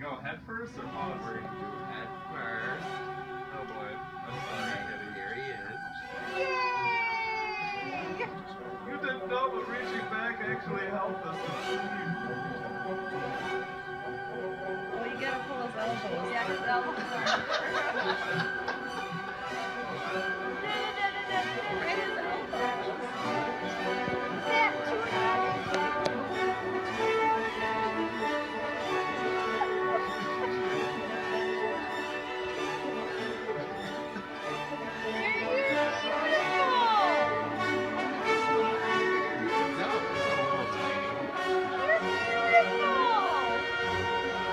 go head first or paws? We're gonna do head first. Oh boy. I'm sorry, Kitty. Here he is. You didn't know, but reaching back actually helped us. Well, you gotta pull his elbows. Yeah, his elbows are. Right his elbows. That Tuna.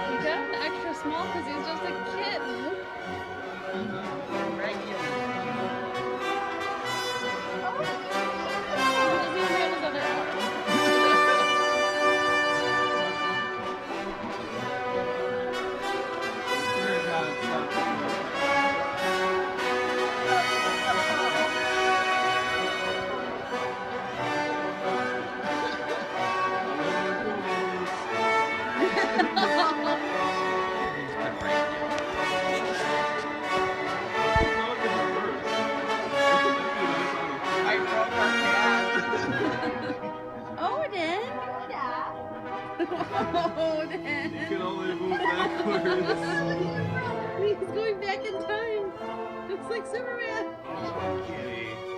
He got an extra small because he's just a kitten. Regular. He doesn't even have his other arm. He's been right I broke our cat. Odin! Odin! You can only move backwards. He's going back in time. Just like Superman. Kitty.